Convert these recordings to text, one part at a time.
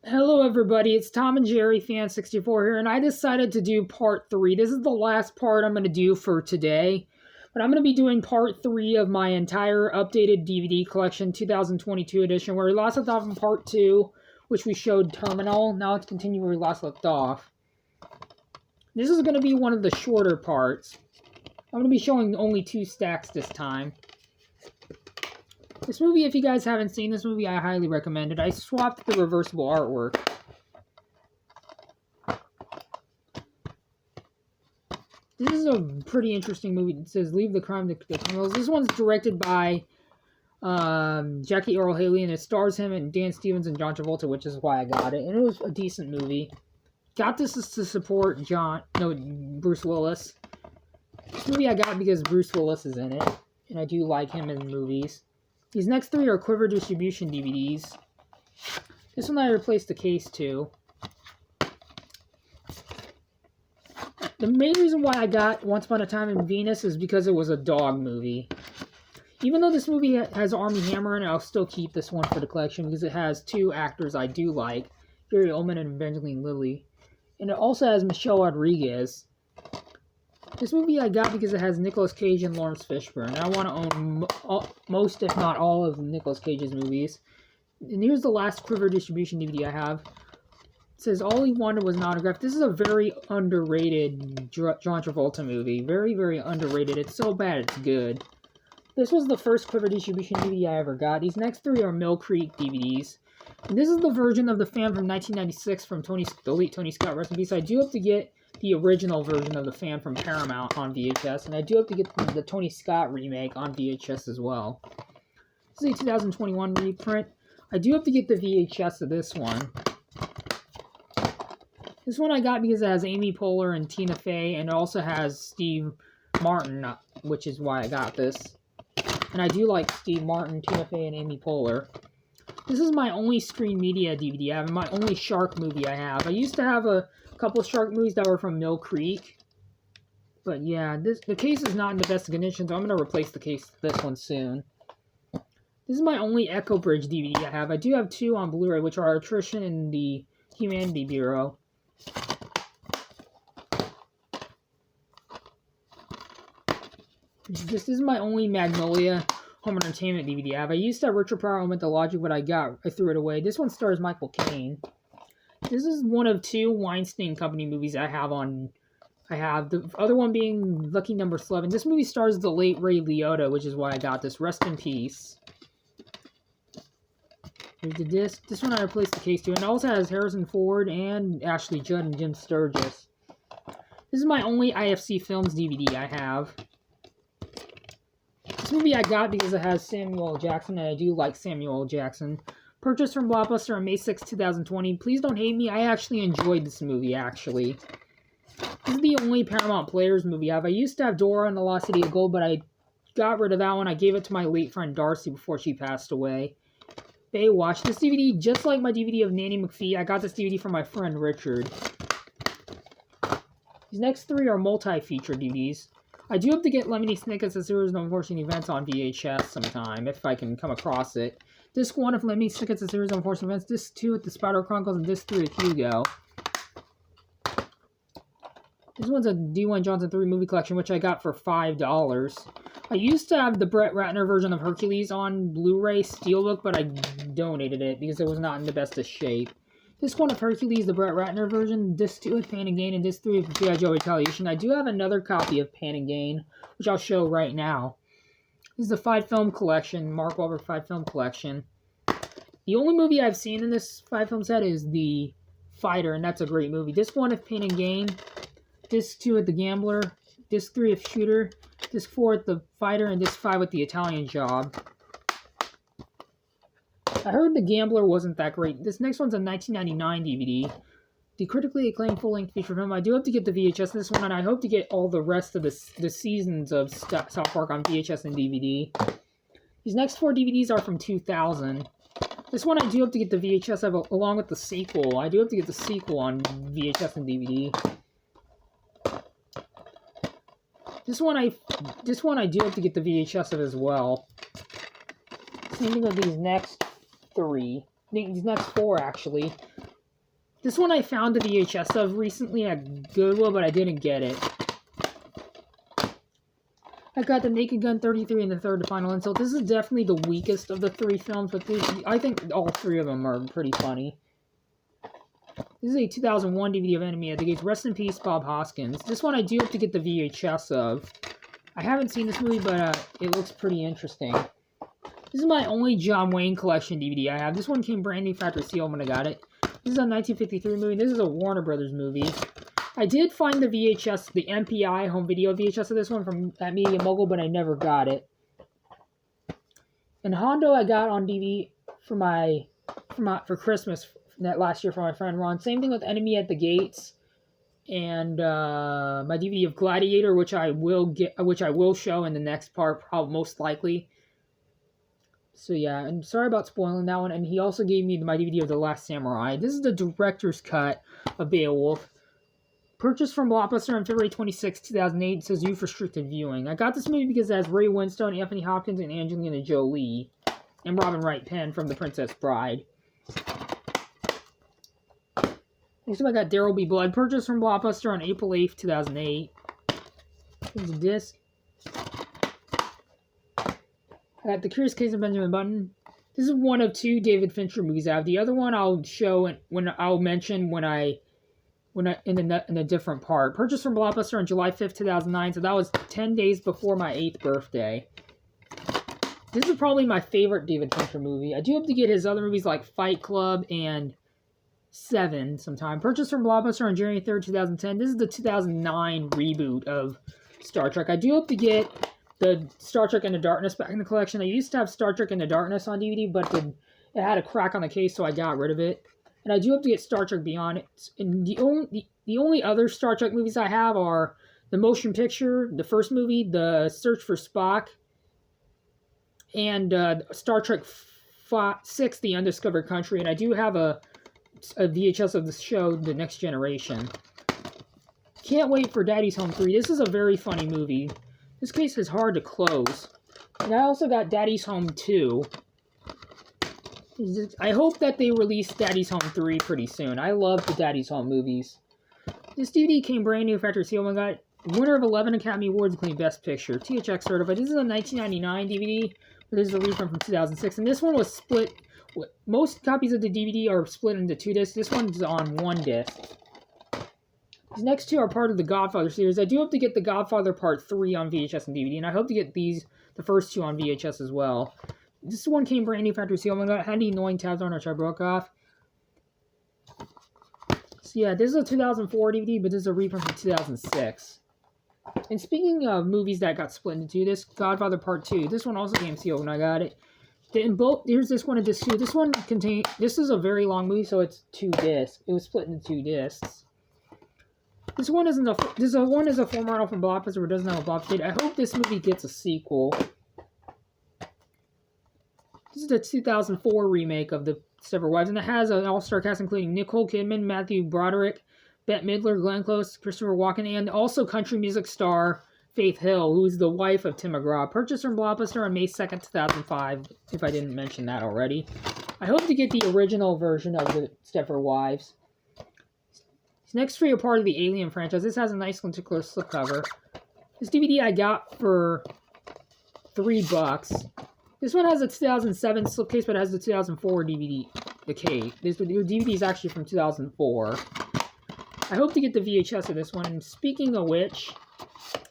Hello everybody, it's Tom and Jerry Fan64 here, and I decided to do part 3. This is the last part I'm going to do for today, but I'm going to be doing part 3 of my entire updated DVD collection, 2022 edition, where we last left off in part 2, which we showed Terminal. Now let's continue where we last left off. This is going to be one of the shorter parts. I'm going to be showing only 2 stacks this time. This movie, if you guys haven't seen this movie, I highly recommend it. I swapped the reversible artwork. This is a pretty interesting movie. It says, leave the crime to the criminals. This one's directed by Jackie Earle Haley, and it stars him and Dan Stevens and John Travolta, which is why I got it. And it was a decent movie. Got this to support Bruce Willis. This movie I got because Bruce Willis is in it, and I do like him in movies. These next 3 are Quiver Distribution DVDs. This one I replaced the case to. The main reason why I got Once Upon a Time in Venus is because it was a dog movie. Even though this movie has Armie Hammer in it, I'll still keep this one for the collection because it has 2 actors I do like, Gary Oldman and Evangeline Lilly. And it also has Michelle Rodriguez. This movie I got because it has Nicolas Cage and Lawrence Fishburne. I want to own most, if not all, of Nicolas Cage's movies. And here's the last Quiver Distribution DVD I have. It says, All He Wanted Was an Autograph. This is a very underrated John Travolta movie. Very, very underrated. It's so bad, it's good. This was the first Quiver Distribution DVD I ever got. These next 3 are Mill Creek DVDs. And this is the version of The Fan from 1996 from the late Tony Scott. Rest in peace. I do have to get the original version of The Fan from Paramount on VHS, and I do have to get the Tony Scott remake on VHS as well. This is a 2021 reprint. I do have to get the VHS of this one. This one I got because it has Amy Poehler and Tina Fey, and it also has Steve Martin, which is why I got this. And I do like Steve Martin, Tina Fey, and Amy Poehler. This is my only Screen Media DVD I have, my only shark movie I have. I used to have a couple shark movies that were from Mill Creek. But yeah, the case is not in the best condition, so I'm going to replace this one soon. This is my only Echo Bridge DVD I have. I do have 2 on Blu-ray, which are Attrition and the Humanity Bureau. This is my only Magnolia Home Entertainment DVD I have. I used to have Richard Pryor Home the Logic, but I threw it away. This one stars Michael Caine. This is one of 2 Weinstein Company movies I have. The other one being Lucky Number 11. This movie stars the late Ray Liotta, which is why I got this. Rest in peace. Here's the disc. This one I replaced the case to. And it also has Harrison Ford and Ashley Judd and Jim Sturgis. This is my only IFC Films DVD I have. This movie I got because it has Samuel L. Jackson, and I do like Samuel L. Jackson. Purchased from Blockbuster on May 6, 2020. Please don't hate me. I actually enjoyed this movie, actually. This is the only Paramount Players movie I have. I used to have Dora and the Lost City of Gold, but I got rid of that one. I gave it to my late friend Darcy before she passed away. Baywatch. This DVD, just like my DVD of Nanny McPhee, I got this DVD from my friend Richard. These next 3 are multi-feature DVDs. I do have to get Lemony Snicket's A Series of Unfortunate Events on VHS sometime, if I can come across it. Disc 1 of Lemony Snicket's A Series of Unfortunate Events, Disc 2 with The Spider Chronicles, and Disc 3 with Hugo. This one's a Dwayne Johnson 3 movie collection, which I got for $5. I used to have the Brett Ratner version of Hercules on Blu-ray Steelbook, but I donated it because it was not in the best of shape. Disc 1 of Hercules, the Brett Ratner version, Disc 2 with Pain and Gain, and Disc 3 of G.I. Joe Retaliation. I do have another copy of Pain and Gain, which I'll show right now. This is the 5-film collection, Mark Wahlberg 5-film collection. The only movie I've seen in this 5-film set is The Fighter, and that's a great movie. Disc 1 of Pain and Gain, Disc 2 of The Gambler, Disc 3 of Shooter, Disc 4 of The Fighter, and Disc 5 with The Italian Job. I heard The Gambler wasn't that great. This next one's a 1999 DVD. The critically acclaimed full-length feature film. I do have to get the VHS in this one, and I hope to get all the rest of the seasons of South Park on VHS and DVD. These next 4 DVDs are from 2000. This one I do have to get the VHS of, along with the sequel. I do have to get the sequel on VHS and DVD. This one I do have to get the VHS of as well. Same thing with these next 4 actually. This one I found the VHS of recently at Goodwill, but I didn't get it. I got the Naked Gun 33 and the Third to Final Insult. This is definitely the weakest of the 3 films, but I think all 3 of them are pretty funny. This is a 2001 DVD of Enemy at the Gates. Rest in peace, Bob Hoskins. This one I do have to get the VHS of. I haven't seen this movie, but it looks pretty interesting. This is my only John Wayne collection DVD I have. This one came brand new factory sealed when I got it. This is a 1953 movie. This is a Warner Brothers movie. I did find the VHS, the MPI home video VHS of this one from at Media Mogul, but I never got it. And Hondo I got on DVD for Christmas that last year for my friend Ron. Same thing with Enemy at the Gates, and my DVD of Gladiator, which I will show in the next part, probably most likely. So yeah, and sorry about spoiling that one. And he also gave me my DVD of The Last Samurai. This is the director's cut of Beowulf. Purchased from Blockbuster on February 26, 2008. It says youth restricted viewing. I got this movie because it has Ray Winstone, Anthony Hopkins, and Angelina Jolie. And Robin Wright Penn from The Princess Bride. Next up I got There Will Be Blood. Purchased from Blockbuster on April 8th, 2008. Here's a disc. I got The Curious Case of Benjamin Button. This is one of 2 David Fincher movies I have. The other one I'll show when I'll mention in a different part. Purchased from Blockbuster on July 5th, 2009, so that was 10 days before my 8th birthday. This is probably my favorite David Fincher movie. I do hope to get his other movies like Fight Club and Seven sometime. Purchased from Blockbuster on January 3rd, 2010. This is the 2009 reboot of Star Trek. I do hope to get the Star Trek Into Darkness back in the collection. I used to have Star Trek Into Darkness on DVD, but it had a crack on the case, so I got rid of it. And I do hope to get Star Trek Beyond. And the only other Star Trek movies I have are the motion picture, the first movie, The Search for Spock, and Star Trek 6, The Undiscovered Country. And I do have a VHS of the show, The Next Generation. Can't wait for Daddy's Home 3. This is a very funny movie. This case is hard to close. And I also got Daddy's Home 2. I hope that they release Daddy's Home 3 pretty soon. I love the Daddy's Home movies. This DVD came brand new factory sealed. I got winner of 11 Academy Awards, including Best Picture. THX certified. This is a 1999 DVD, but this is a reprint from 2006. And this one was split. Most copies of the DVD are split into 2 discs. This one's on 1 disc. These next 2 are part of the Godfather series. I do hope to get the Godfather Part 3 on VHS and DVD, and I hope to get the first 2 on VHS as well. This one came brand new factory sealed. I got handy annoying tabs on which I broke off. So yeah, this is a 2004 DVD, but this is a reprint from 2006. And speaking of movies that got split into 2, this Godfather Part 2, this one also came sealed when I got it. Here's this one in disc 2. This is a very long movie, so it's 2 discs. It was split into 2 discs. This one is a full model from Blockbuster, but doesn't have a Blockbuster date. I hope this movie gets a sequel. This is the 2004 remake of The Stepford Wives, and it has an all-star cast including Nicole Kidman, Matthew Broderick, Bette Midler, Glenn Close, Christopher Walken, and also country music star Faith Hill, who is the wife of Tim McGraw. Purchased from Blockbuster on May 2nd, 2005, if I didn't mention that already. I hope to get the original version of The Stepford Wives. These next 3 are part of the Alien franchise. This has a nice lenticular slipcover. This DVD I got for $3. This one has a 2007 slipcase, but it has the 2004 DVD, the case. The DVD is actually from 2004. I hope to get the VHS of this one. And speaking of which,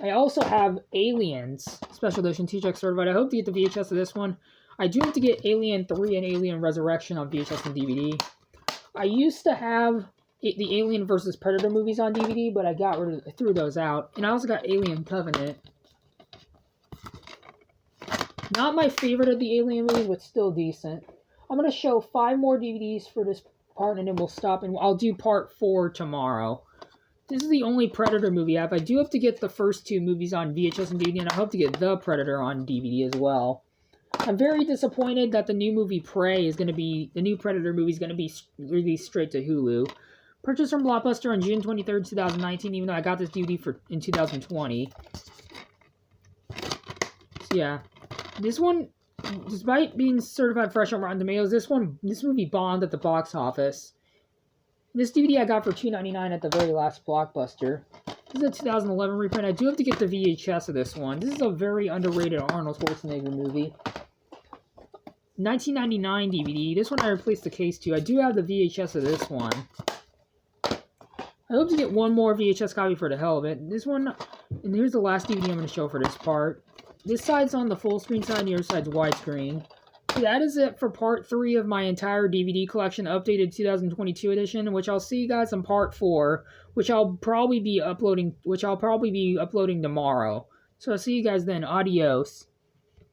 I also have Aliens, Special Edition, THX certified. I hope to get the VHS of this one. I do have to get Alien 3 and Alien Resurrection on VHS and DVD. I used to have the Alien vs. Predator movies on DVD, but I threw those out. And I also got Alien Covenant. Not my favorite of the Alien movies, but still decent. I'm going to show 5 more DVDs for this part, and then we'll stop, and I'll do part 4 tomorrow. This is the only Predator movie I have. I do have to get the first 2 movies on VHS and DVD, and I hope to get The Predator on DVD as well. I'm very disappointed that the new movie Prey the new Predator movie is going to be released straight to Hulu. Purchased from Blockbuster on June 23rd, 2019, even though I got this DVD in 2020. So yeah. This one, despite being certified fresh on Rotten Tomatoes, this movie bombed at the box office. This DVD I got for $2.99 at the very last Blockbuster. This is a 2011 reprint. I do have to get the VHS of this one. This is a very underrated Arnold Schwarzenegger movie. 1999 DVD. This one I replaced the case to. I do have the VHS of this one. I hope to get one more VHS copy for the hell of it. This one, and here's the last DVD I'm going to show for this part. This side's on the full screen side, and the other side's widescreen. So that is it for part 3 of my entire DVD collection, updated 2022 edition, which I'll see you guys in part 4, which I'll probably be uploading tomorrow. So I'll see you guys then. Adios.